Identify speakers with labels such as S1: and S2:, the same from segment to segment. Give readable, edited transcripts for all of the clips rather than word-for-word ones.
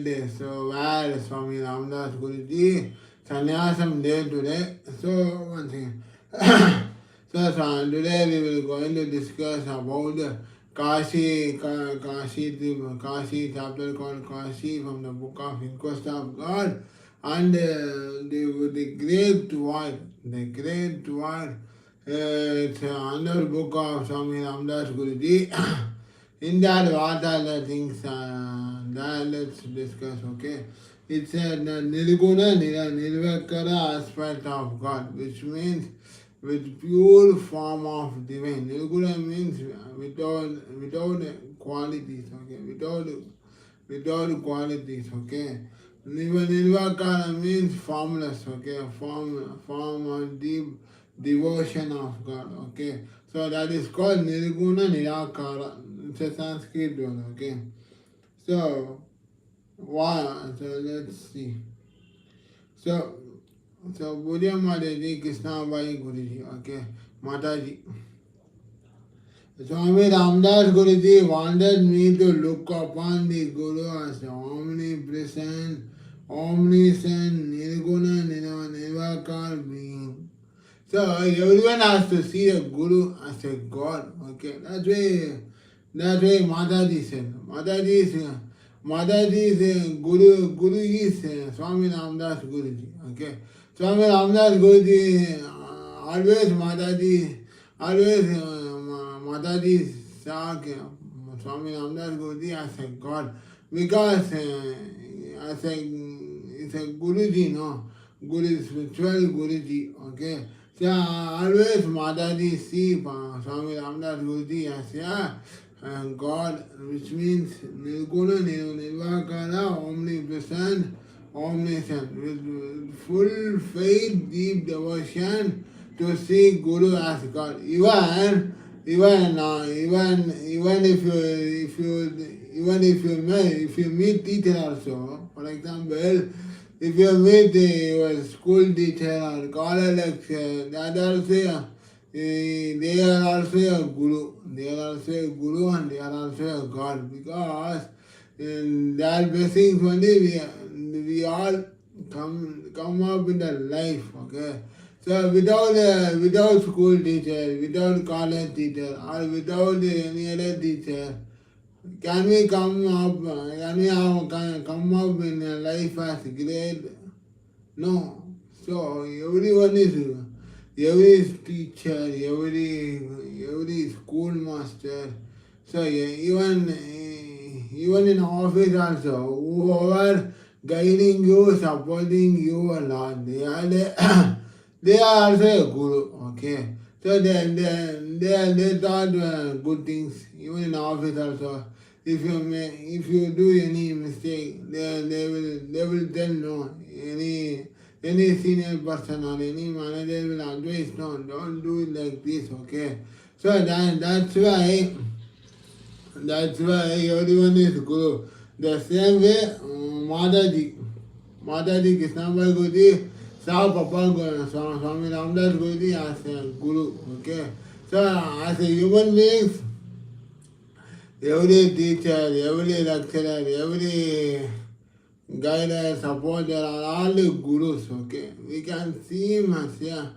S1: day. So where Swami Ramdas Guruji Sannyasam day today. So one thing. So today we will going to discuss about the Kashi chapter called Kashi from the book of Inquest of God and the great word, it's another book of Swami Ramdas Guruji. In that, what are the things that let's discuss, okay? It's a Nirguna Nirvakara aspect of God, which means with pure form of divine. Nirguna means without qualities, okay? Without qualities, okay? Nirvakara means formless, okay? Form of deep devotion of God, okay? So that is called Nirguna Nirakara. It's a Sanskrit word, okay? So, why? So let's see. So Budya Mataji, Krishna Bai Guruji, okay? Mataji. Swami Ramdas Guruji wanted me to look upon the Guru as omnipresent, omniscient, nirguna, nirvakar being. So everyone has to see a Guru as a God, okay? That's why Mataji said. Mataji's Guru is Swami Ramdas Guruji, okay? Swami Ramdas Guruji, Mataji saw Swami Ramdas Guruji as a God because it's a Guruji, no? Guru, spiritual Guruji, okay? So always Mataji see Swami Ramdas Guruji as a God, which means Nirguna Nirvakara, omnipresent, omniscient, with full faith, deep devotion to see Guru as God. Even if you meet teacher also, for example, if you meet your school teacher or college lecturer, that also they are also a guru. They are also a guru and they are also a God because in that blessings only we all come up in the life. Okay. So without school teacher, without college teacher, or without any other teacher, can we come up? Can come up in a life as great? No. So every teacher, every schoolmaster. So even in office also, whoever guiding you, supporting you a lot, they are also a guru. Okay. So they taught good things even in office also. If you do any mistake, they will tell no. Any senior person or any manager will advise no, don't do it like this, okay? So that's why everyone is guru. The same way Mataji Krishna Bhai Guruji saw Papa Swami Ramdas Guruji as a guru, okay? So as a human beings, every teacher, every lecturer, every guide, supporter are all the gurus, okay? We can see him as a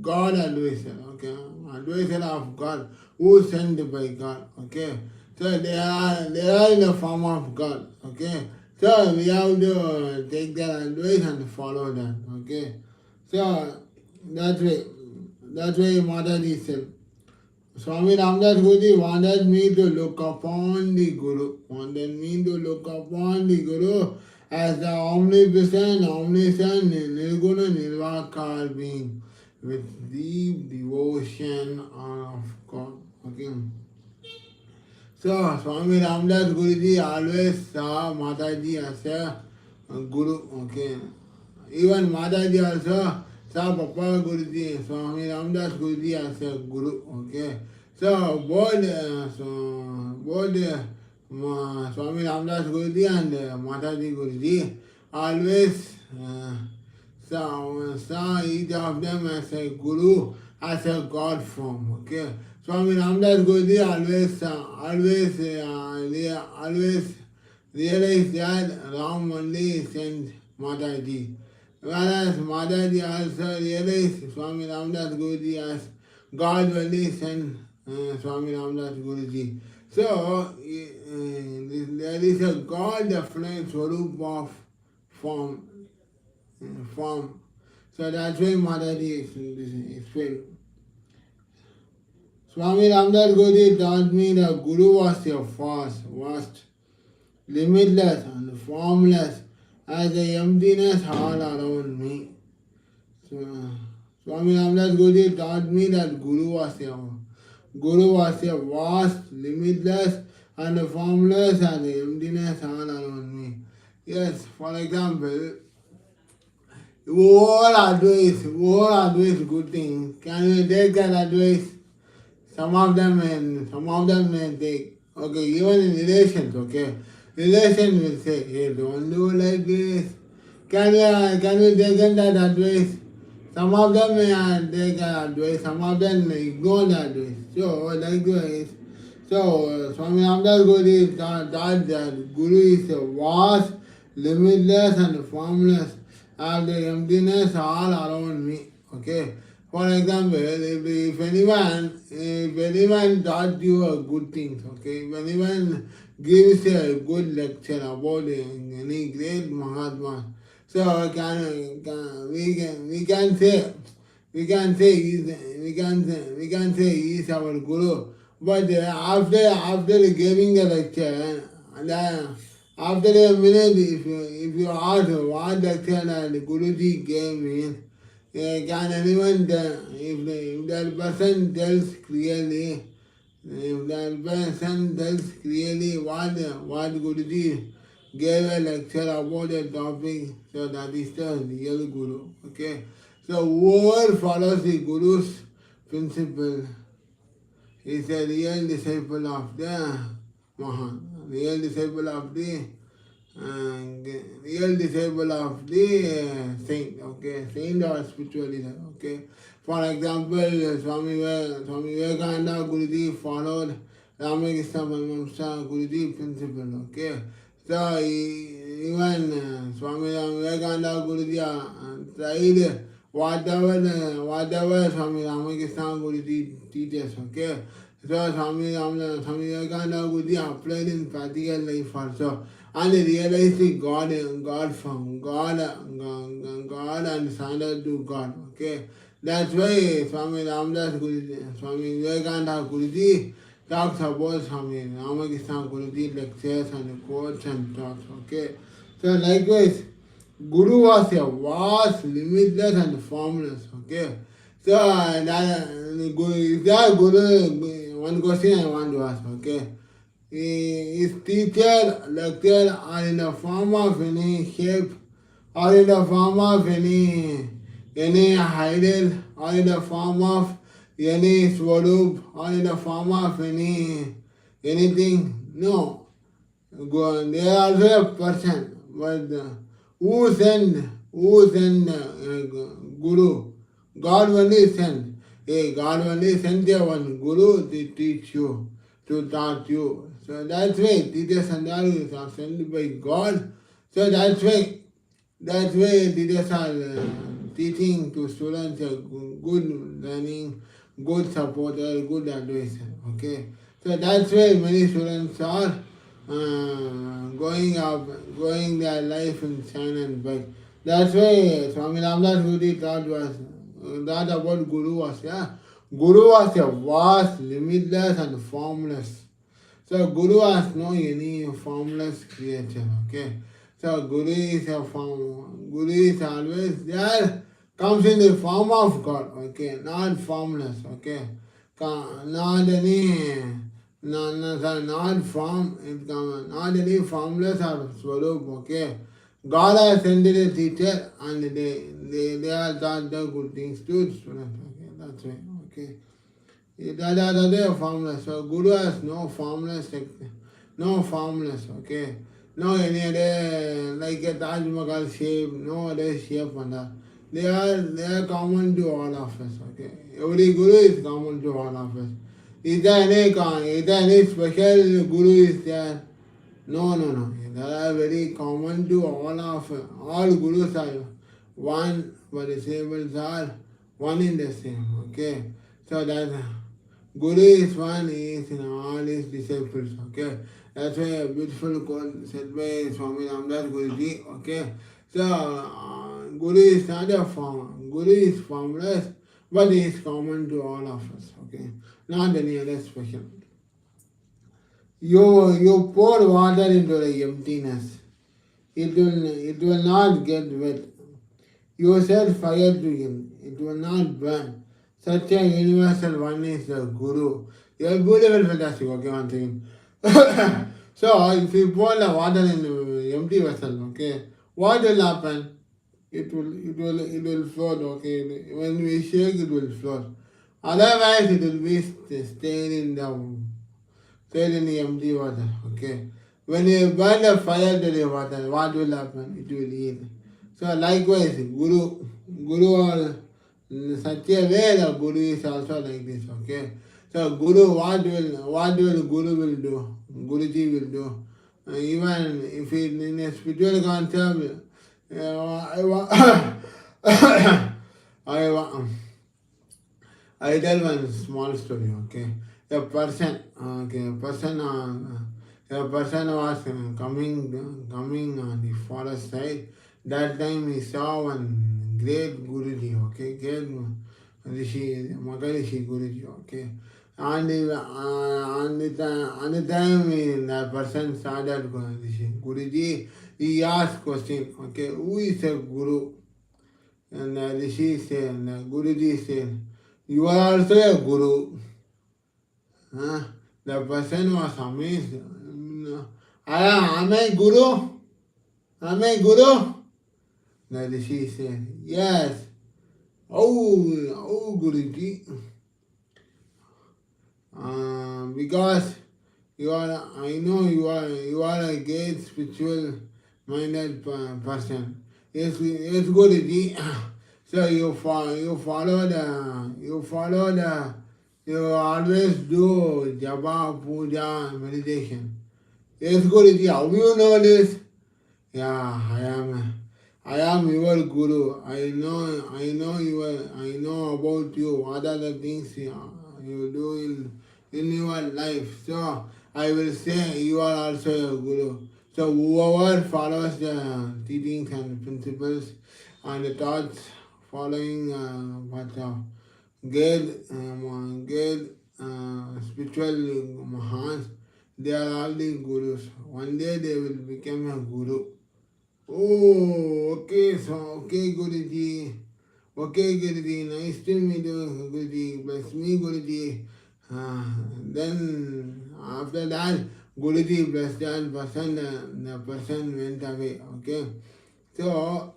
S1: God advisor, okay? Advisor of God, who sent by God, okay? So they are in the form of God, okay? So we have to take their advice and follow that, okay? So that's why Mataji said, Swami Ramdas Guruji wanted me to look upon the Guru, as the omnipresent, omniscient, nirguna, nirvakar being with deep devotion of God. Okay. So Swami Ramdas Guruji always saw Mataji as a Guru. Okay. Even Mataji also saw Papa Guruji, Swami Ramdas Guruji as a Guru, okay? So both Swami Ramdas Guruji and Mataji Guruji always saw each of them as a Guru, as a God form, okay? Swami Ramdas Guruji always realized that Ram only sent Mataji. Whereas Mataji also realized Swami Ramdas Guruji as God only sent Swami Ramdas Guruji. So there is a God definite swarup of form. Form. So that's why Mataji is explained. Swami Ramdas Guruji taught me that Guru was a vast, limitless and formless as the emptiness all around me. So, Swami Ramdas Guruji taught me that Guru was a vast, limitless and formless as the emptiness all around me. Yes, for example, all advice good things. Can you take that advice? Some of them may take, okay, even in relations, okay. Relation will say, hey, don't do like this. Can you take that advice? Some of them may take advice, some of them may ignore the advice. So, likewise, Swami Ramdas Guruji taught that Guru is a vast, limitless and formless of the emptiness all around me. Okay. For example, if anyone taught you a good thing, okay, if anyone gives a good lecture about any great Mahatma, so we can say he is our Guru. But after giving a lecture, after a minute, if you ask what lecture that Guruji gave me, can anyone tell, if that person tells clearly, what Guruji gave a lecture about a topic, so that is the real Guru. Okay? So whoever follows the Guru's principle is a real disciple of the Mahan, real disciple of the saint, okay, saint or spiritual leader, okay. For example, Swami Vivekananda Guruji followed Ramakrishna Paramahamsa Guruji principle, okay. So even Swami Vivekananda Guruji tried whatever Swami Ramakrishna Guruji teaches, okay. So Swami Vivekananda Guruji applied in practical life also. And realized God and surrendered to God. Okay, that's why Swami Ramdas Guruji, Swami Vivekananda Guruji talks about Swami Ramakrishna Guruji lectures and quotes and talks. Okay, so likewise, Guru was a vast, limitless and formless. Okay, so one question I want to ask. Okay. His teacher, lecture are in the form of any shape, or in the form of any idol, or in the form of any swarup, or in the form of anything. No. They are also a person, but who send Guru? God only sent. God only sent a one Guru to teach you, to taught you. So that's why teachers and gurus are sent by God. So that's why teachers are teaching to students a good learning, good supporter, good advisor. Okay. So that's why many students are going their life in shine and bright. That's why Swami Ramdas Guruji thought about Guru was, Guru was a vast, limitless and formless. So Guru has no any formless creature, okay. So Guru is always there, comes in the form of God, okay, not formless, okay. Not any formless or swarup, okay. God has sent a teacher and they are taught the good things to students, okay, that's right, okay. That are formless. So Guru has no formless, okay. No any other like a Taj Mahal shape, no other shape and that. They are common to all of us, okay. Every Guru is common to all of us. Is there any special guru is there? No, no, no. They are very common to all gurus are one, but disciples are one in the same. Okay, so that guru is one, he is in all his disciples. Okay, that's why a beautiful quote said by Swami Ramdas Guruji. Okay, so guru is not a form. Guru is formless, but he is common to all of us. Okay, not any other special. You pour water into the emptiness. It will not get wet. You set fire to him. It will not burn. Such a universal one is the Guru. You are beautiful, fantastic. Okay, one thing. So if you pour the water in the empty vessel, okay, what will happen? It will float. Okay, when we shake, it will float. Otherwise, it will be staying in the empty water. Okay. When you burn the fire to the water, what will happen? It will heat. So likewise, Guru or such a way the Guru is also like this. Okay. So Guru, what will Guru will do? Guruji will do. Even if it in a spiritual concept, I tell one small story. Okay. A person was coming on the forest side. That time he saw one great Guruji, okay, great Rishi, Maharishi Guruji, okay. And the time that person started Guruji, he asked question, okay, who is a Guru? And Rishi said, Guruji said, you are also a Guru. The person was amazed. Am I Guru? Am I Guru? The Rishi said, yes. Oh, Guruji. Because I know you are a great spiritual minded person. Yes, Guruji. So you always do japa, puja, meditation. Yes, Guruji, how you know this? Yeah, I am your Guru. I know about you. What are the things you do in your life? So I will say you are also a Guru. So whoever follows the teachings and principles and the thoughts following good spiritual Mahans, they are all the Gurus. One day they will become a Guru. Oh, okay, okay, Guruji. Okay, Guruji, nice to meet you, Guruji. Bless me, Guruji. Then after that, Guruji blessed that person, the person went away. Okay, so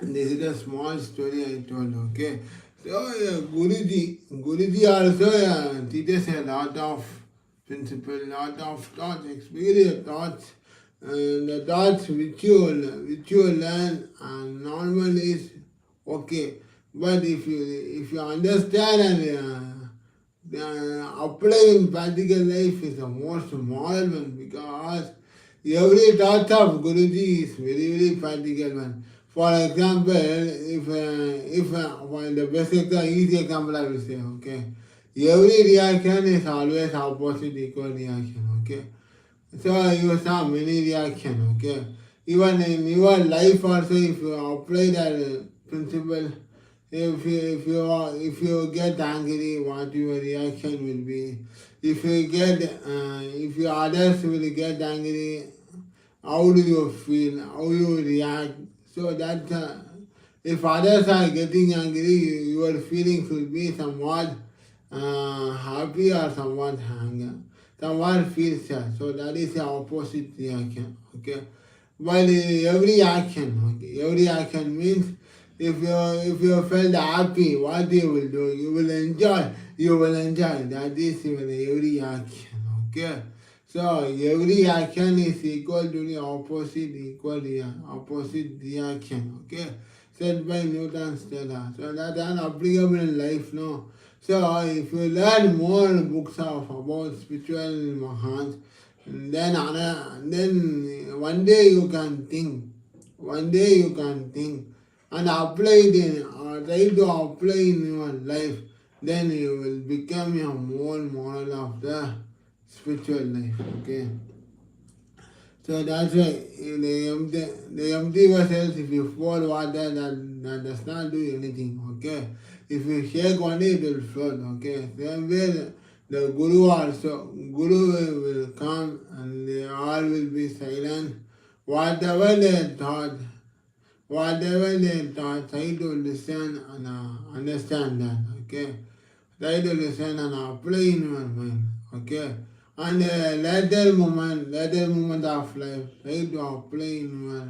S1: this is a small story I told. Okay, so Guruji also teaches a lot of principle, lot of thoughts, experience thoughts. The thoughts which you learn and normal is okay, but if you understand and apply in practical life is the most moral one, because every thought of Guruji is very very practical one. For example, if the best example, easy example I will say, okay, every reaction is always opposite equal reaction. Okay. So you saw many reactions, okay? Even in your life also, if you apply that principle, if you get angry, what your reaction will be? If your others will get angry, how do you feel? How you react? So that if others are getting angry, your feelings will be somewhat happy or somewhat anger. Someone feels sad. So that is the opposite reaction. Okay. But every action means if you felt happy, what you will do? You will enjoy. That is even every action. Okay. So every action is equal to the opposite reaction. Okay. Said by Newton's law. So that is applicable in life, no. So if you learn more books about spiritual Mahans, then one day you can think, and apply it try to apply in your life. Then you will become a more model of the spiritual life. Okay. So that's why the empty vessels, if you pour water, that does not do anything, okay? If you shake only, it will float, okay? Same way, the Guru also, Guru will come and they all will be silent. Whatever they taught, try to listen and understand that, okay? Try to listen and apply in your mind, okay? And later moment of life, try to apply in your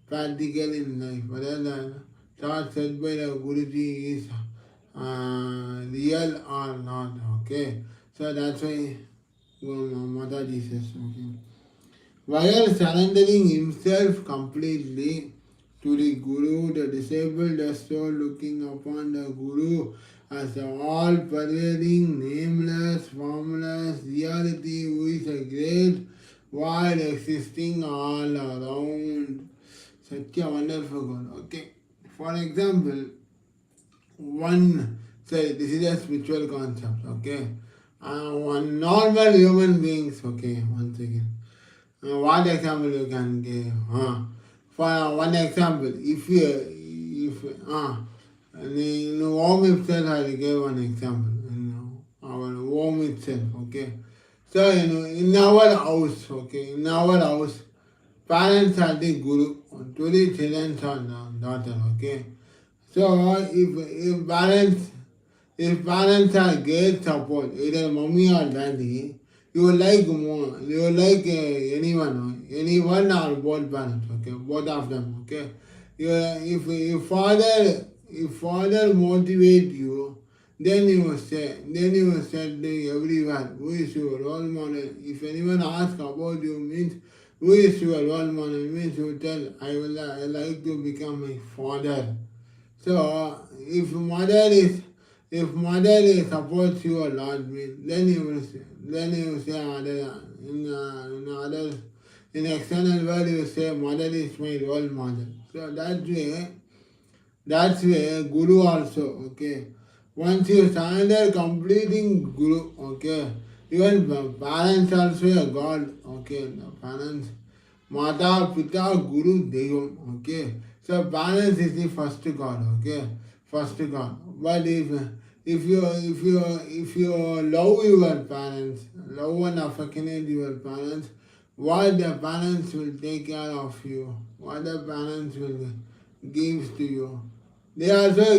S1: practical in life. Whether the thought said by the Guruji is real or not, okay? So that's why Mataji says, okay? While surrendering himself completely to the Guru, the disciple soul looking upon the Guru as an all-pervading, nameless, formless reality who is a great void existing all around. Such a wonderful God. Okay. For example, this is a spiritual concept, okay? One normal human beings, okay, one second. What example you can give? For one example, if in the home itself, I will give one example. In our home itself, okay. So in our house, okay, parents are the guru to the children or daughter, okay. So if parents are great support, either mommy or daddy, you will like anyone or both parents, okay, both of them, okay. If father motivate you, then you will say everyone, who is your role model? If anyone asks about you, means who is your role model? Means you tell, I like to become my father. So if mother supports you a lot, then you will say in external world you say mother is my role model. So that's way Guru also, okay. Once you surrender completing Guru, okay, even parents also a God, okay. The parents, Mata, Pita, Guru, Devam, okay. So parents is the first God, okay, first God. But if you love your parents, love and affectionate your parents, what the parents will take care of you, what the parents will give to you. They also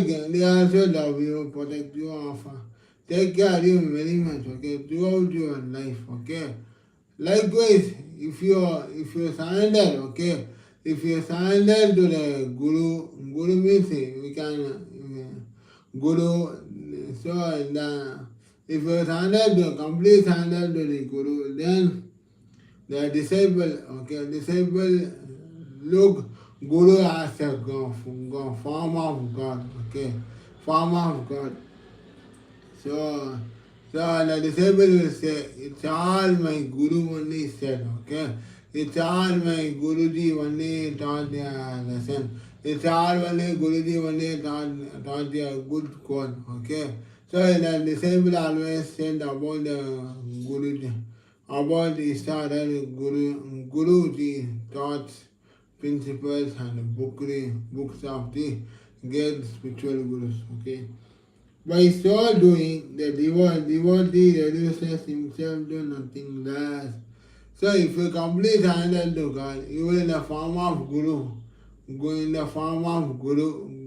S1: love you, protect you, offer, take care of you very much, okay, throughout your life, okay. Likewise, if you surrender, okay, if you surrender to the Guru means we can Guru. So if you surrender to complete surrender to the Guru, then the disciple look Guru as a form of God, okay, form of God. So the disciple will say, it's all my Guru only said, okay. It's all my Guruji only taught the lesson. It's all only Guruji only taught the good quote, okay. So the disciple always said about the Guruji, about the started Guruji thoughts, principles and books of the great spiritual gurus, okay. By so doing, the devotee reduces himself to nothing less. So if you complete surrender to God, you will in the form of Guru,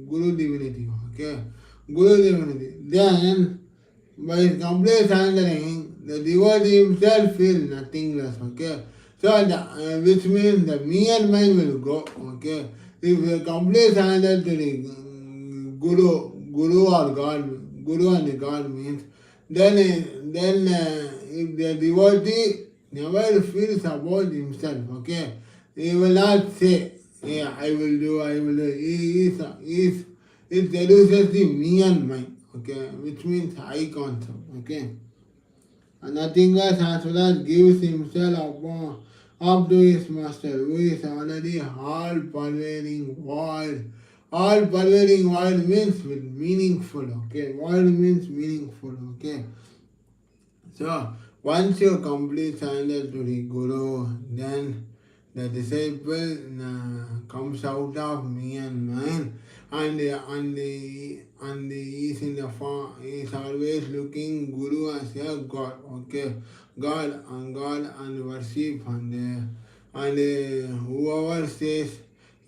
S1: Guru divinity, okay? Guru divinity. Then, by complete surrendering, the devotee himself feels nothing less, okay? So, which means the me and mind will go, okay? If you complete surrender to the Guru or God, Guru and God means, then if the devotee never feels about himself, okay? He will not say, yeah, I will do. It reduces the me and mind, okay, which means high concept, okay. And nothing else as well as gives himself up to his master, who is already all pervading void. All pervading void means with meaningful, okay. Void means meaningful, okay. So once you complete surrender to the Guru, then the disciple comes out of me and mine, and is in the form, is always looking Guru as a God, okay, God and worship, and whoever says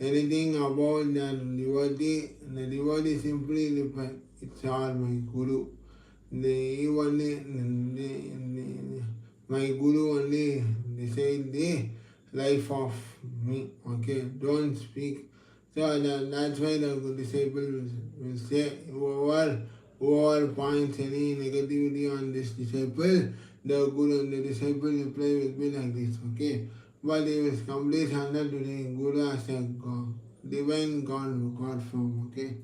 S1: anything about the devotee simply replies, it's all my Guru. My Guru only decide the life of me. Okay, don't speak. So that's why the disciple will say, whoever points any negativity on this disciple, the disciple reply will be like this. Okay, but he is complete under to the Guru as a God, divine God form. Okay.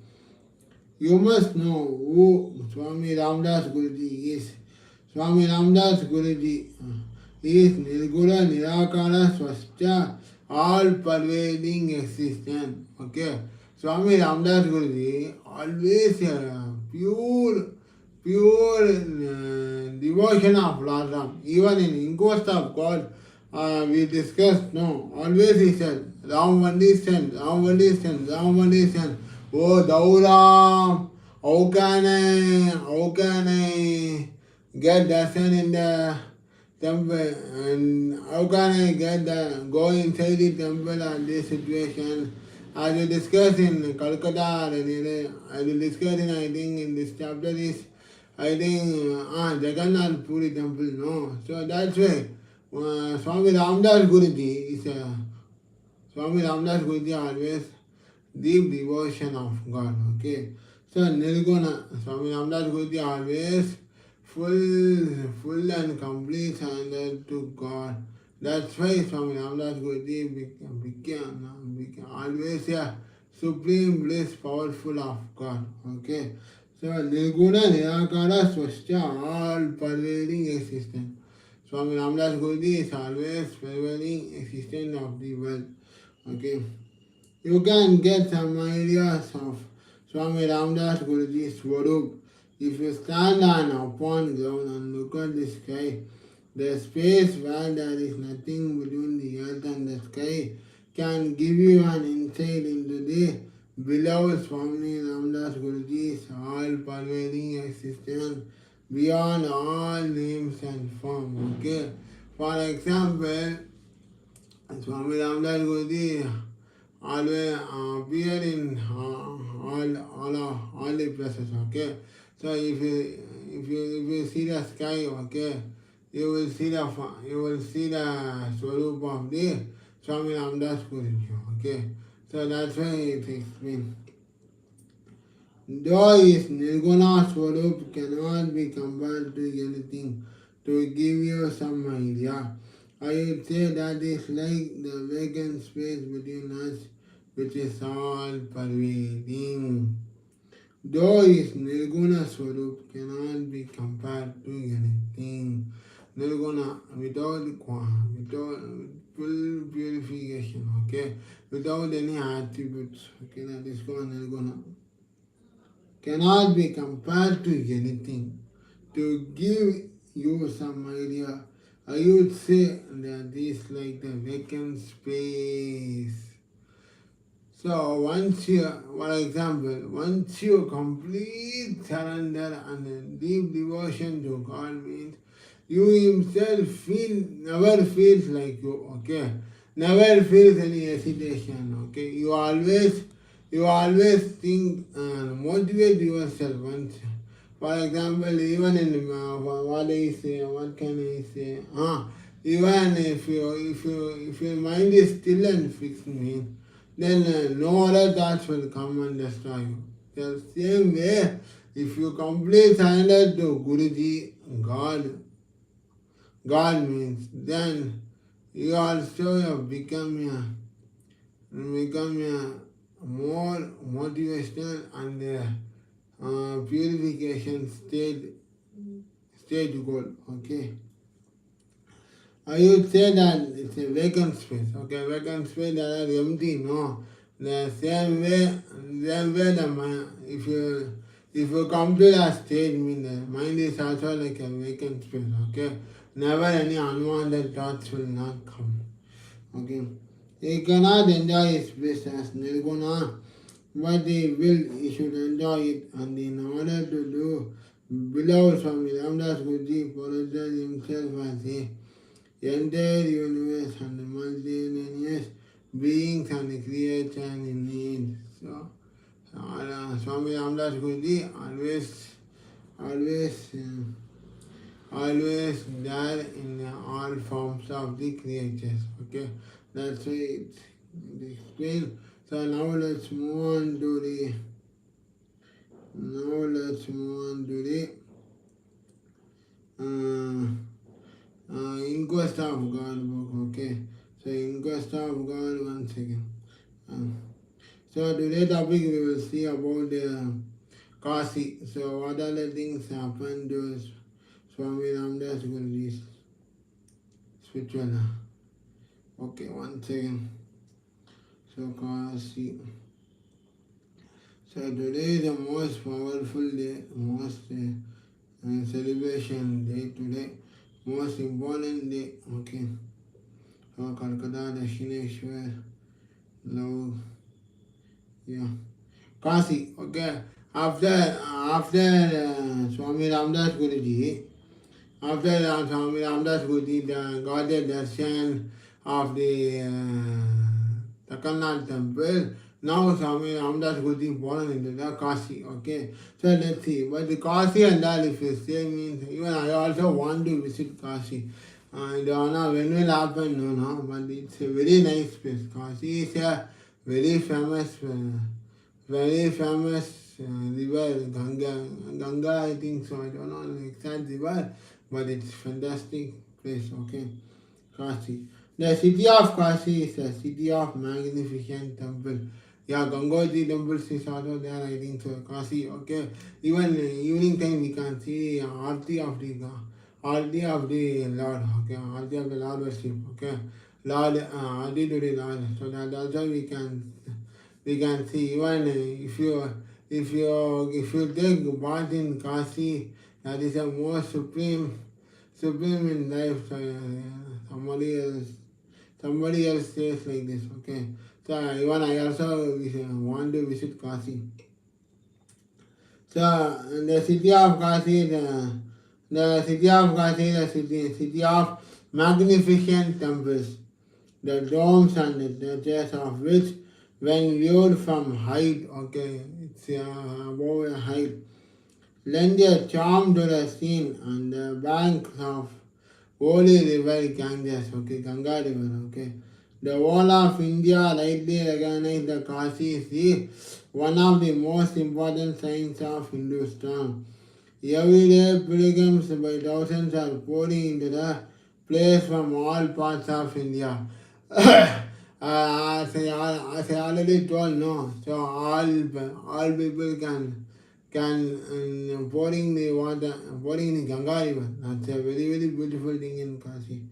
S1: You must know who Swami Ramdas Guruji is. Swami Ramdas Guruji is Nirguna Nirakara Swasthya, all pervading existence. Okay. Swami Ramdas Guruji always pure devotion of Lord Ram. Even in Inquest of God, we discussed, no, always he said, Ram Vandi Sen, Ram Vandi Sen, Ram Vandi Sen. Oh, Dauram, how can I get darshan in the temple, and how can I go inside the temple at this situation? As we discussed in Calcutta, as we discussed in, I think in this chapter is, I think, Jagannath Puri temple, no. So that's why Swami Ramdas Guruji is Swami Ramdas Guruji always deep devotion of God, okay. So Nirguna, Swami Ramdas Guruji always full and complete surrender to God. That's why Swami Ramdas Guruji became always a supreme bliss, powerful of God, okay. So Nirguna Nirakara Swasthya, all pervading existence. Swami Ramdas Guruji is always pervading existence of the world, okay. You can get some ideas of Swami Ramdas Guruji's Swarup. If you stand on open ground and look at the sky, the space where there is nothing between the earth and the sky can give you an insight into the beloved Swami Ramdas Guruji's all-pervading existence beyond all names and forms. Okay? For example, Swami Ramdas Guruji always appear in all the places, okay. So if you see the sky, okay, you will see the Swarup of the Swami Ramdas Guruji, okay. So that's why it explains. Though his Nirguna Swarup cannot be compared to anything, to give you some idea, I would say that is like the vacant space between us, which is all pervading. Though his Nirguna Swarup cannot be compared to anything. Nirguna, without full purification, okay, without any attributes, okay, that is called Nirguna. Cannot be compared to anything. To give you some idea, I would say that this like the vacant space. So once you, for example, once you complete surrender and deep devotion to God means you himself never feels like you, okay? Never feels any hesitation, okay? You always think and motivate yourself once. For example, even in what I say, what can I say? Even if your mind is still and fixed, means then no other thoughts will come and destroy you. The same way, if you complete surrender to Guruji, God means, then you also have become a more motivational purification stage goal. Okay. I would say that it's a vacant space. Okay, vacant space that are empty. No, the same way the mind, if you come to that stage, mean the mind is also like a vacant space. Okay, never any unwanted thoughts will not come. Okay, you cannot enjoy space as nirguna, but the will you should enjoy it, and in order to do, below Swami Ramdas Guruji portrayed himself as the entire universe and the multitudinous beings and creatures in need. So, Swami Ramdas Guruji always there in all forms of the creatures. Okay, that's why it's explained. So now let's move on to the Inquest of God book. Okay, so Inquest of God, one second. So today's topic we will see about Kasi. So what are the things happen to Swami Ramdas Guruji's spiritual? Okay, one second. So Kasi. So today is the most powerful day, most celebration day today, most important day. Okay. So Calcutta, Dakshineshwar, Love, yeah. Kasi. Okay. After Swami Ramdas Guruji, Swami Ramdas Guruji got the darshan of the Takanath temple. Now Swami Ramdas Guruji born into the Kasi. Okay, so let's see. But the Kasi and all, if you say, means even I also want to visit Kasi. I don't know when will happen, no, but it's a very nice place. Kasi is a very famous river, Ganga, I think so. I don't know the exact river, but it's fantastic place. Okay, Kasi. The city of Kasi is a city of magnificent temple. Yeah, Gangoji temples is also there, I think so. Kasi, okay. Even evening time we can see Aarti of the Lord. Okay, Aarti of the Lord worship. Okay, Lord, Aarti to the Lord. So that also we can see. Even if you take part in Kasi, that is the most supreme in life. So, somebody else says like this. Okay. So even I also want to visit Kasi. So the city of Kasi, the city of magnificent temples, the domes and the chairs of which, when viewed from height, okay, it's above a height, lend a charm to the scene on the banks of holy river Ganges, okay, Ganga river, okay. The whole of India rightly recognized the Kasi is one of the most important signs of Hindustan. Every day pilgrims by thousands are pouring into the place from all parts of India. As I already told, no, so all people can pouring the water, pouring the Ganga river. That's a very, very beautiful thing in Kasi.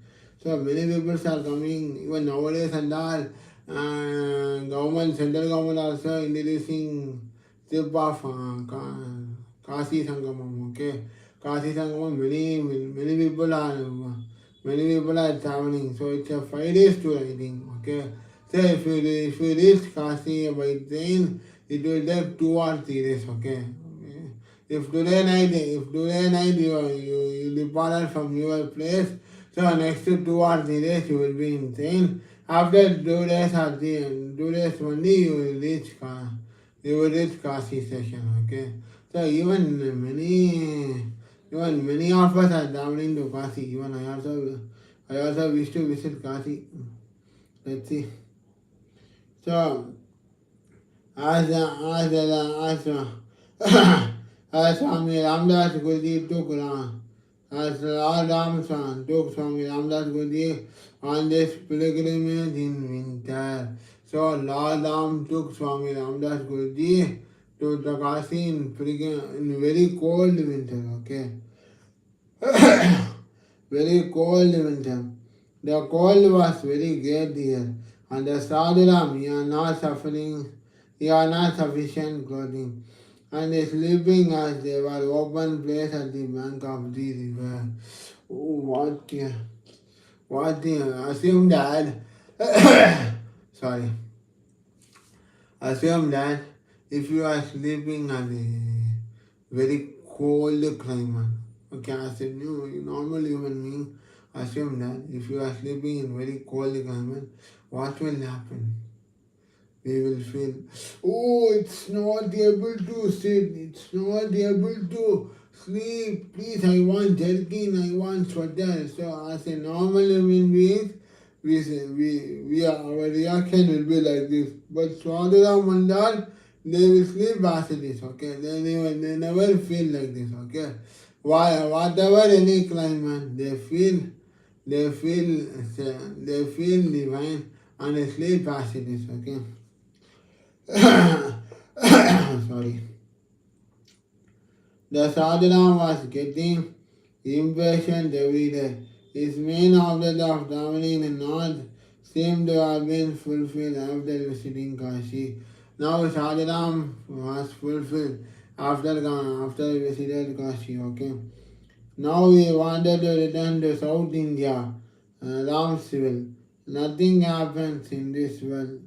S1: So many people are coming, even nowadays and all, central government also introducing trip of Kasi Sangamam, okay. Kasi Sangamam, many people are traveling. So it's a 5 days tour, I think, okay. So if you reach Kasi by train, it will take 2 or 3 days, okay. If today night you departed from your place, so next 2 or 3 days you will be in train. After 2 days or 2 days only you will reach Kasi station. Okay. So even many of us are traveling to Kasi. Even I also wish to visit Kasi. Let's see. So as Swami Ramdas Guruji took as Lord Ramsan took Swami Ramdas Guruji on this pilgrimage in winter. So Lord Ram took Swami Ramdas Guruji to the Kashi in very cold winter, okay. Very cold winter. The cold was very great here, and the Sadhuram, he are not sufficient clothing, and is sleeping as they were open place at the bank of the river. Oh, assume that, sorry, assume that if you are sleeping at a very cold climate, okay, as a normal human being, assume that if you are sleeping in very cold climate, what will happen? We will feel, oh, it's not able to sit, it's not able to sleep, please, I want jerkin, I want sweater. So as a normal human being, our reaction will be like this. But Swadhara Mandal, they will sleep as it is, okay? They never feel like this, okay? Whatever any climate, they feel divine and they sleep as it is, okay? Sorry. The sadhana was getting impatient every day. His main object of traveling in the north seemed to have been fulfilled after visiting Kashi. Now sadhana was fulfilled after visited Kashi. Okay. Now he wanted to return to South India, Ramsville. Nothing happens in this world,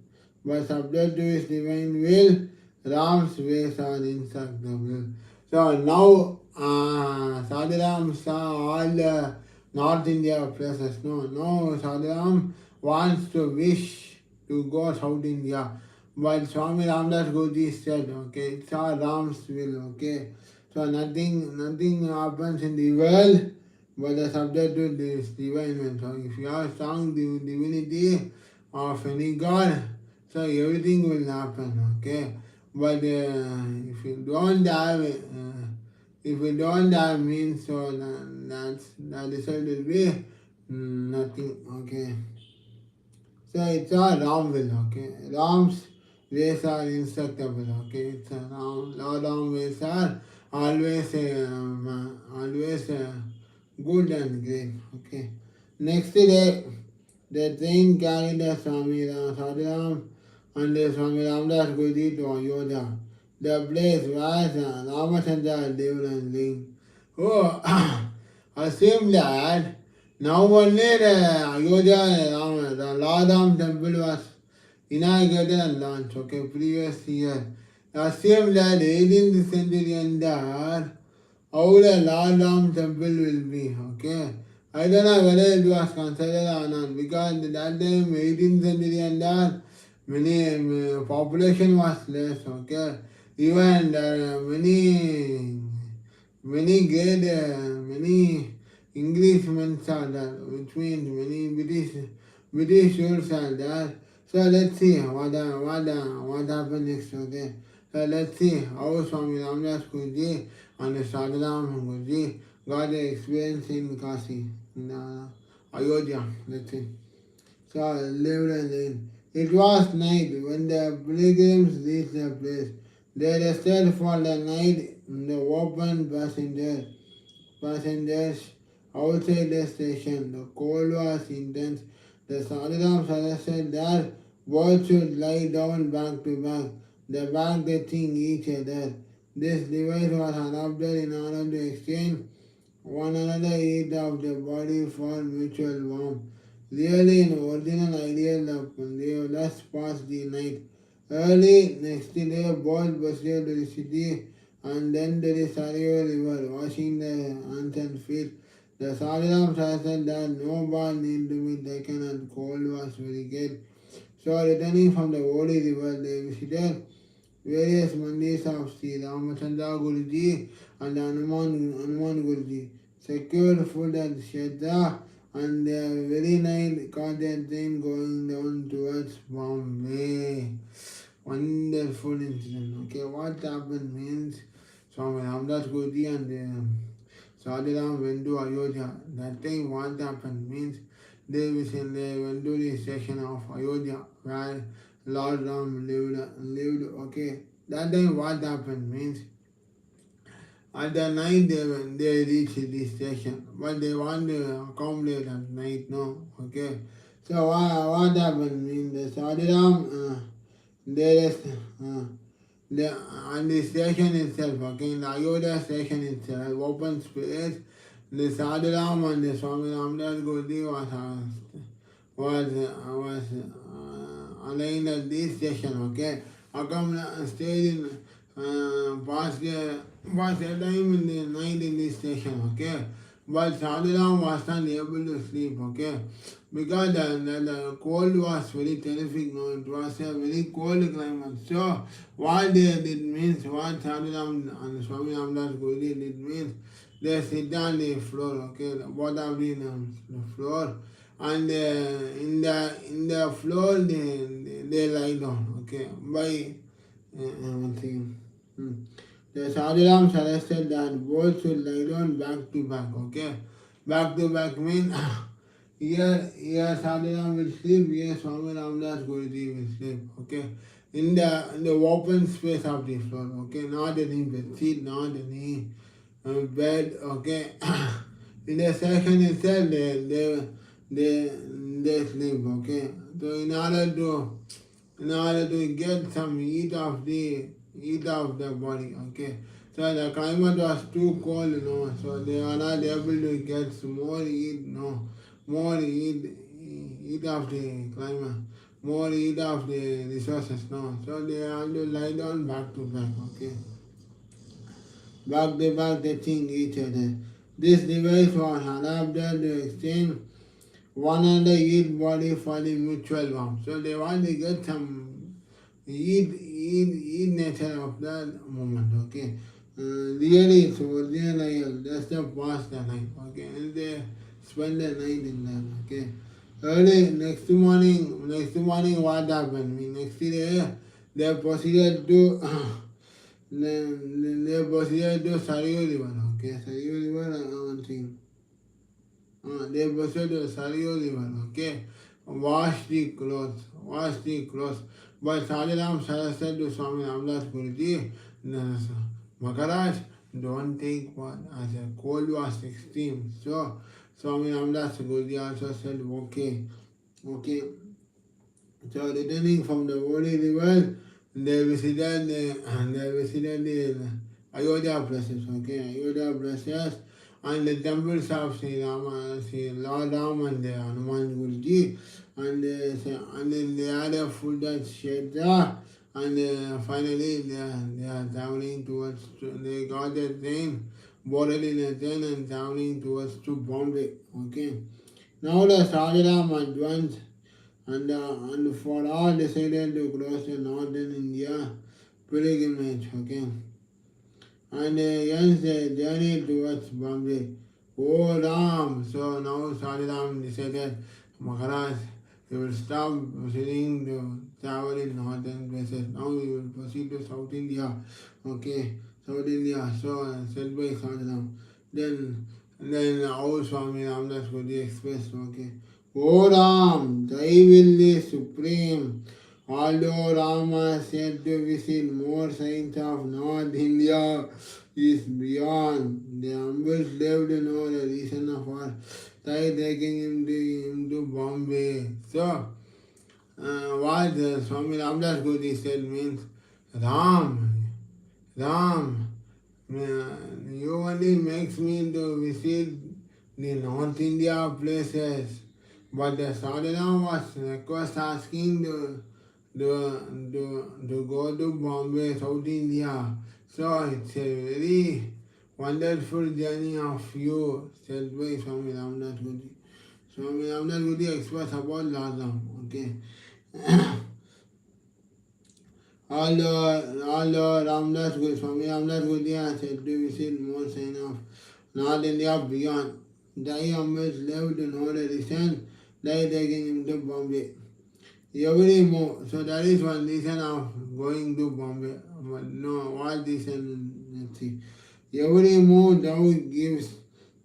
S1: but subject to his divine will, Ram's ways are inseparable. So now Sadhuram saw all the North India places. No, Sadhuram wants to wish to go South India. But Swami Ramdas Guruji said, okay, it's all Ram's will, okay. So nothing happens in the world but the subject to this divine will. So if you have strong divinity of any God, so everything will happen, okay. But if you don't have means, so that result will be nothing, okay. So it's a Ram will, okay. Ram's ways are inseparable, okay. It's a Ram ways are always good and great, okay. Next day, the train carried the Swami Sadhuram and the Swami Ramdas Guruji to Ayodhya, the place where Ramachandra lived and lived. Oh, assume that now only the Ayodhya, the Lord Ram temple was inaugurated and launched, okay, previous year. Assume that 18th century and that how the Lord Ram temple will be, okay. I don't know whether it was considered or not because at that time 18th century and that many population was less, okay. Even many great many Englishmen are there, which means many British youths are there. So let's see what happens next, okay. So let's see how Swami Ramdas Guruji and Sadhuram Guruji got the experience in Kashi, in Ayodhya, let's see. So I lived and lived. It was night when the pilgrims reached the place. They rested for the night in the open passengers outside the station. The cold was intense. The Sadhuram suggested that both should lie down back to back, the back touching each other. This device was adopted in order to exchange one another heat of the body for mutual warmth. Really an original idea they thus passed the night. Early next day both proceeded to the city and then to the Sarayu river, washing their hands and feet. The Sadhuram suggested that no bath need to be taken and cold was very great. So returning from the holy river, they visited various mandirs of Sri Ramachandra Guruji and Hanuman Guruji, secured food at Kshetra, and the very night caught their train going down towards Bombay. Wonderful incident. Okay, what happened means Swami Ramdas Guruji and Sadhuram went to Ayodhya. That time what happened means they went to the station of Ayodhya where Lord Ram lived, okay. That time what happened means, at the night they reach this station, but they want to accommodate at night, no, okay. So what happened means the Sadiram, there is, the, on the station itself, okay, in the Ayodhya station itself, open space, the Sadiram and the Swami Ramdas Guru was aligned at this station, okay. Stayed in past the time in the night in this station, okay. But Sadhuram was not able to sleep, okay. Because the cold was very terrific, no, it was a very cold climate. So what they did means, what Sadhuram and Swami Ramdas Guru did means, they sit on the floor, okay, both of the floor, and in the floor they lie down, okay, by one thing. The Sadhuram suggested that both should lie down back to back, okay. Back to back means here Sadhuram will sleep, here Swami Ramdas Guruji will sleep, okay. In the open space of the floor, okay, not any bed sheet, not any bed, okay. In the section itself, they sleep, okay. So in order to get some heat of the body, okay. So the climate was too cold, so they are not able to get more heat, more heat of the climate, more heat of the resources, So they have to lie down back to back, okay. Back to back, touching each other. This device was adapted to exchange one another heat body for the mutual warmth. So they want to get some heat nature of that moment, okay. Really it's original, that's the past the night, okay. And they spend the night in that, okay. Early next morning what happened? Next day they proceeded to they proceeded to Sarayu River, okay. Sarayu River, one thing. They proceeded to Sarayu River, okay. Wash the clothes. But Sadhuram suggested to Swami Ramdas Guruji, Maharaj, don't take what as a cold was extreme. So Swami Ramdas Guruji also said, okay. So returning from the holy river, they visited the Ayodhya places, okay, Ayodhya places, and the temples of Sri Rama, Sri Lord Ram and the Hanuman Guruji, and then they had a full dance Kshetra, and finally they are traveling towards, they got a train, boarded in a train and traveling towards to Bombay, okay. Now the Sadhuram advanced and for all decided to cross the northern India pilgrimage, okay. And hence the journey towards Bombay. Oh Ram! So now Sadhuram decided, Maharaj, he will stop proceeding to travel in northern places. Now we will proceed to South India, okay. South India, so said by Sadhuram. Then our Swami Ramdas Guruji expressed, okay. O Ram, thy will is supreme. Although Rama said to visit more signs of North India is beyond, the humble slave to know the reason of our thy taking him to Bombay. So, what Swami Ramdas Guruji said means, Ram, you only makes me to visit the North India places. But the Sadhana was asking to go to Bombay, South India. So it's a very wonderful journey of you, said by Swami Ramdas Guruji. Swami Ramdas Guruji expressed about Lord Ram, okay. Although Swami Ramdas Guruji has said to visit more signs of North India beyond, thy humble slave to know the reason, thy taking him to Bombay. Every move, so that is one reason of going to Bombay. No, what reason? Let's see. Every move thou gives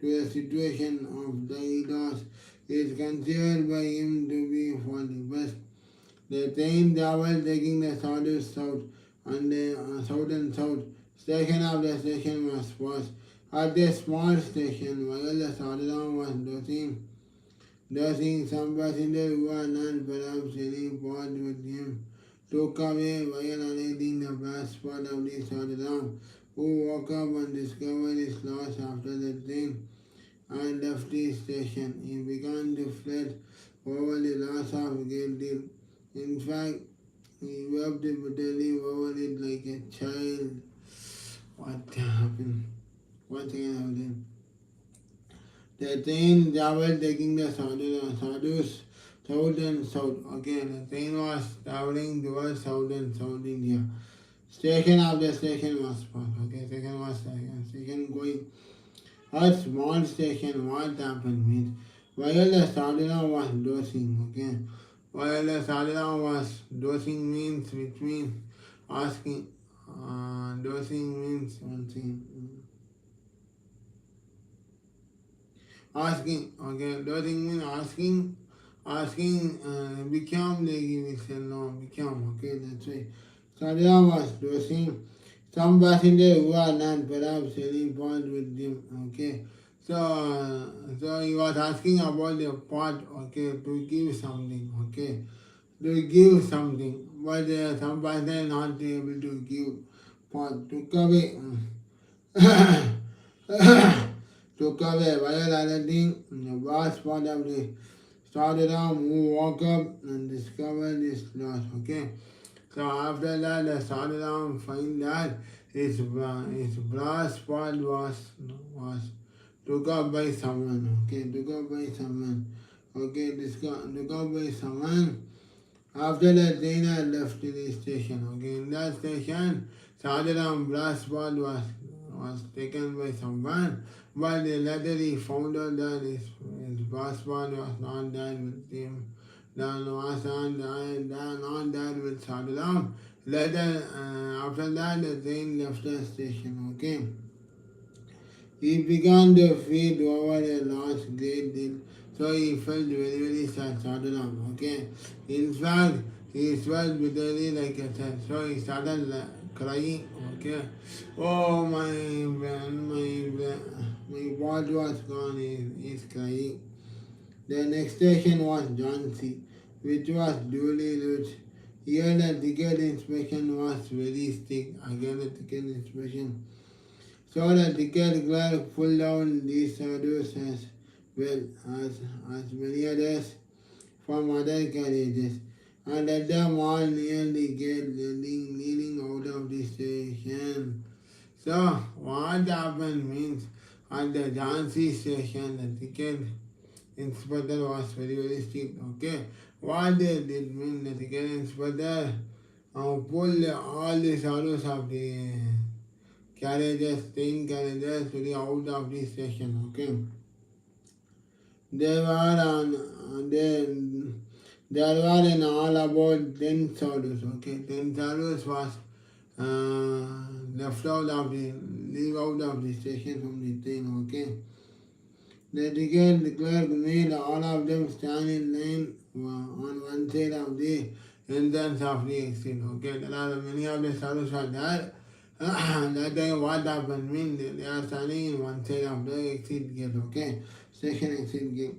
S1: to a situation of thy loss is considered by him to be for the best. The train travel taking the south, and the southern south. Station of the station was at the small station while the Sadhana was dosing some passenger who were not perhaps any part with him took away while unladen the passport of the Sadhana, who woke up and discovered his loss after the train and left the station. He began to fret over the loss of a great deal. In fact, he wept bitterly over it like a child. What happened? What can happen? The train traveled taking the sadhus south and south. Okay, the train was traveling towards south and south India. Station of the station was passed. Okay, station going. A small station, what happened means while the sadhana was dosing, okay. While the sadhana was dosing means which means asking dosing means one thing. Asking, okay, dosing means asking become we say no, become, okay, that's right. Sadhana was dosing some passenger who are not perhaps any point with him, okay. So he was asking about the pot, okay, to give something, okay, to give something, but some passenger not able to give pot, took away, took away while alerting the vast part of the Sadhana who woke up and discovered his loss, okay. So after that, the Sadhana find that his brass spot was took up by someone. Okay, took up by someone. Okay, took up by someone. After the train had left the station. Okay, in that station, Sadhana brass spot was taken by someone, but later he found out that his brass spot was not there with him. Then was not there with Sadhana. Later, after that, the train left the station, okay. He began to feel over a loss great deal, so he felt very, very sad, Sadhana, okay. In fact, he felt bitterly like a child, so he started crying, okay. Oh, my what was gone, he's crying. The next station was Jhansi, which was duly reached. Here the ticket inspection was very strict. Again the ticket inspection. So the ticket clerk pulled down these sadhus as well as many others from other carriages and let them all near the gate leading out of the station. So what happened means at the Jhansi station the ticket inspector was very, very strict, okay. What they did mean the ticket inspector pulled all the shadows of the carriages, train carriages to the out of the station, okay. There were in all about 10 shadows, okay. 10 shadows was left out of leave out of the station from the train, okay. The ticket clerk made all of them stand in line on one side of the entrance of the exit. Okay, there are many of the sadhus are there. That time what happened means they are standing in one side of the exit gate. Okay, station exit gate.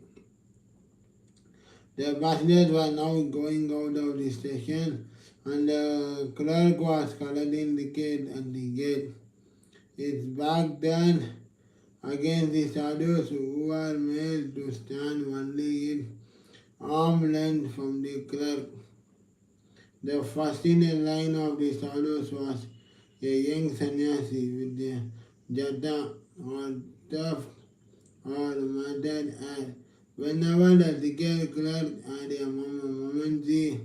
S1: The passengers were now going out of the station, and the clerk was collecting the ticket at the gate. His back turned against the sadhus who were made to stand only in arm length from the clerk. The first in the line of the sadhus was a young sannyasi with a jata or tuft or matted hair. Whenever the ticket clerk had a momentary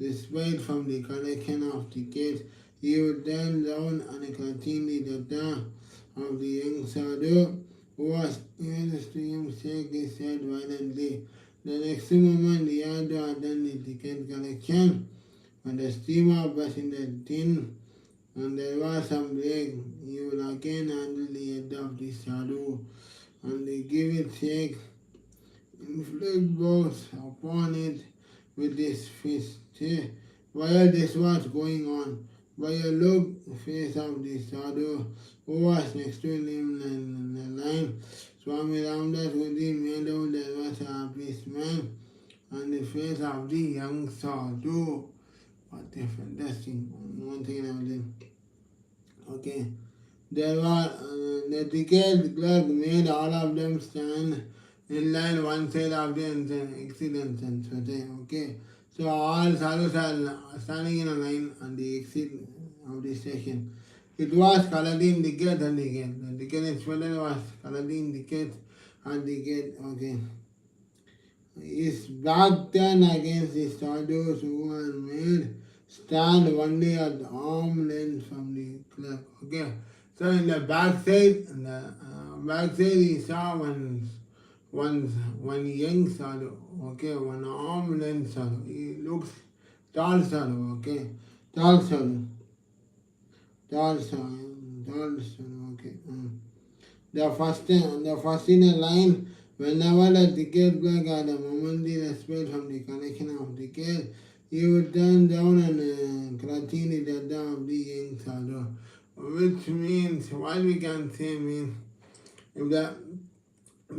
S1: respite from the collection of tickets, he would turn round and continue the jata of the young sadhu, who was nearest to him, shake his head violently. The next moment he had to attend the ticket collection, when the steamer was in the tin and there was some break, he would again handle the head of the sadhu and give it shake, inflict blows upon it with his fist. While this was going on, by a look face of the sadhu who was next to him in the line. Swami Ramdas Guru made out there was a policeman on the face of the young sadhu. What a fantastic one thing I did. Okay. There was the ticket clerk made all of them stand in line one side of the exit entrance. Okay. So all sadhus are standing in a line on the exit of the station. It was collecting ticket and the gate. The ticket inspector was collecting tickets at the gate. Okay. His back turned against the sadhus who were made stand only at arm length from the clerk. Okay. So in the back side, he saw one young sadhu, okay, one arm length sadhu. He looks tall sadhu, okay, tall sadhu, okay. The first in a line, whenever the ticket clerk had a momentary respite from the collection of tickets, he would turn down and continue the dada of the young sadhu. Which means, what we can say means, if the,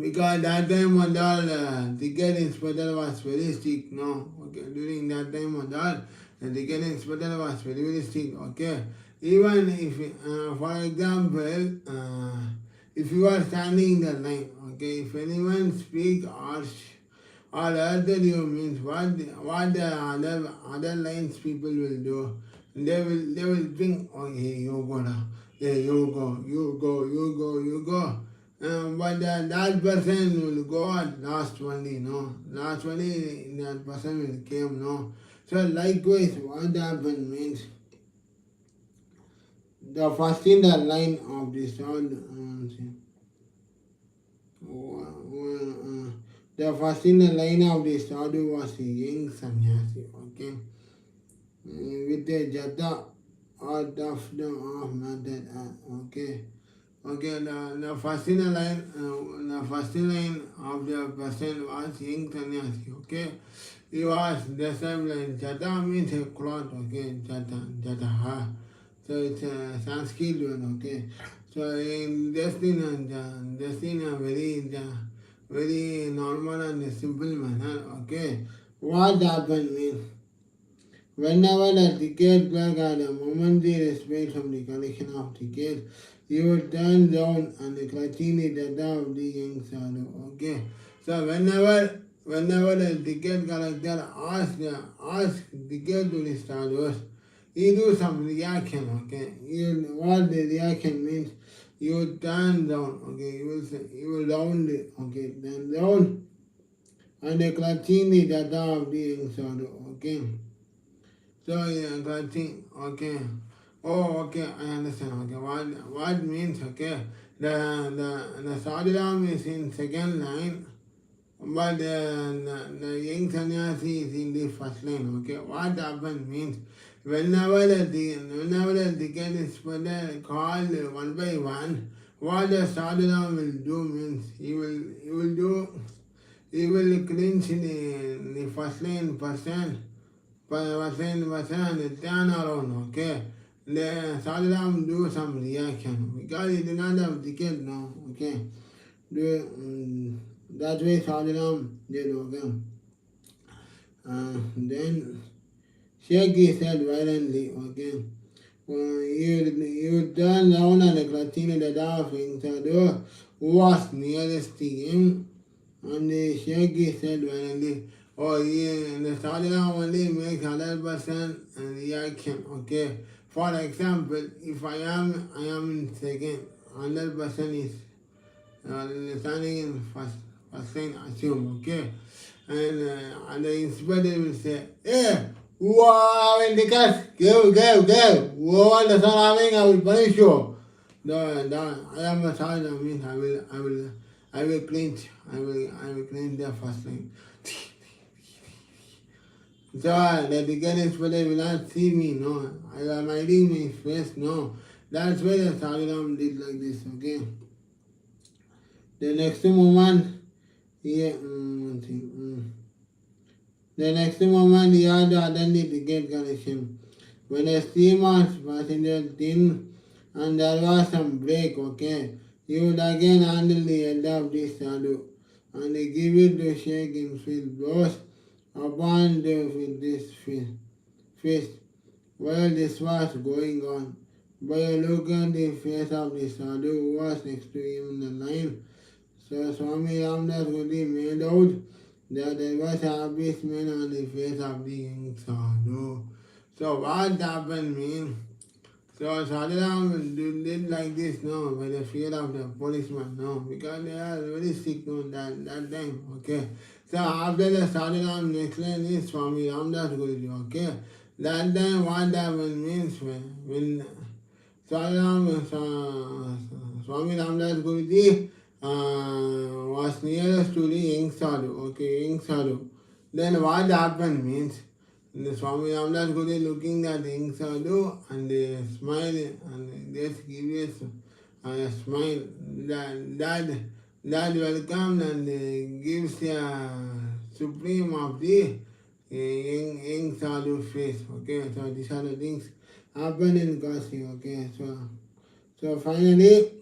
S1: because that time when the ticket inspector was very strict, no, okay, during that time when the ticket inspector was very, very strict, okay. Even if, for example, if you are standing in the line, okay, if anyone speak or other you means what the other lines people will do. They will think, oh, hey, you go now. Yeah, you go. But that person will go at last only, no. Last only that person will came, no. So likewise, what happened means the first in the line of the sound, the first in the line of the sadhu was a young sannyasi, okay. With a jata or of method, okay. Okay, the first in the line, of the person was young sannyasi, okay. He was disciplined. Jata means a cloth, okay. Jata. So it's a Sanskrit word, okay. So in Destina, very normal and simple manner, okay. What happened means, whenever the ticket clerk had a momentary respite from the collection of tickets, he would turn down and continue the dada of the young sadhu. Okay. So whenever the ticket collector asks ticket to the sadhus, he do some reaction. Okay. What the reaction means, you will turn down. Okay. You will round it. Okay. Then down and continue the dada of the young sadhu. Okay. So okay. Oh, okay, I understand. Okay, what means, okay? The sadhuram is in second line, but the young sannyasi is in the first line. Okay, what happened means, whenever the ticket is called one by one, what the sadhuram will do means he will clinch the first line person. And turn around, okay? The sadhuram do some reaction because he did not have ticket now, okay? That way sadhuram did, okay? Then shake his head violently, okay? You turn around and continue the laughing sadhu who was nearest to him and shake his head violently. Oh, yeah, the sadhana only makes 100% reaction, okay? For example, if I am in second, 100% is standing in first line, assume, okay? And the inspector will say, hey, wow, in the cast, go, whoa, the sadhana, I will punish you. I am a sadhana, means I will clinch, I will clinch the first line. So the ticket inspector will not see me, no. I am hiding my face, no. That's why the sadhuram did like this, okay. The next moment, the next moment he had to attend the ticket collection. when a steamer passenger thin and there was some break, okay, he would again handle the end of the sadhu and give it to shake in with blows upon with this fist. While this was going on, by a look at the face of the sadhu who was next to him in the line, so Swami Ramdas Guru made out that there was a happy smile on the face of the young sadhu. So what happened means, so Sadhuram did like this, no, by the fear of the policeman, no, because they are very sick on that time, okay. So after the Sadhuram next line is Swami Ramdas Guruji, okay. That time what happened means when Sadhuram, Swami Ramdas Guruji was nearest to the young sadhu, okay, young sadhu. Then what happened means, the Swami Ramdas Guru looking at the young sadhu and they smile and they give a smile that welcomed and gives a supreme of the young sadhu face. Okay, so these are the things happen in Kasi. Okay, so finally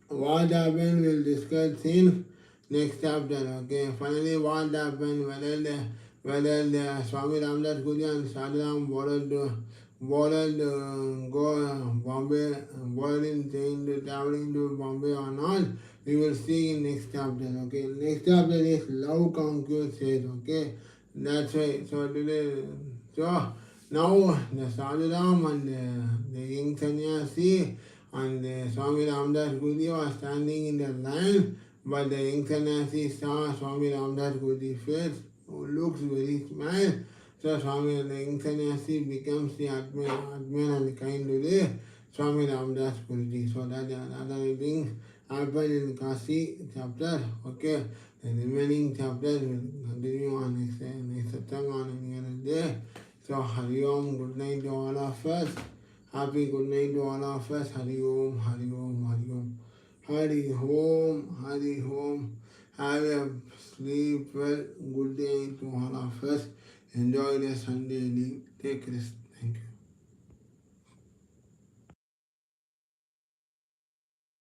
S1: what happened we'll discuss in next chapter. Okay, finally what happened, whether the Swami Ramdas Guru and Sadhuram borrowed go Bombay, borrowed in train to traveling to Bombay or not, we will see in next chapter. Okay, next chapter is love conquers says. Okay, that's right. So today, so now the Sadhuram and the young sannyasi and Swami Ramdas Guruji was standing in the line, but the young sannyasi saw Swami Ramdas Guruji's face, who looks very smile. So Swami, the young sannyasi becomes the Atman and kind to the Swami Ramdas Guruji. So that another thing happened in Kasi chapter. Okay, the remaining chapters will continue on next satsang on any other day. So Hari Om, good night to all of us. Happy good night to all of us. Hari Om, Hari Om, Hari Om. Hari Om, Hari Om. Have a sleep well. Good day to all of us. Enjoy the Sunday leave. Take rest. Thank you.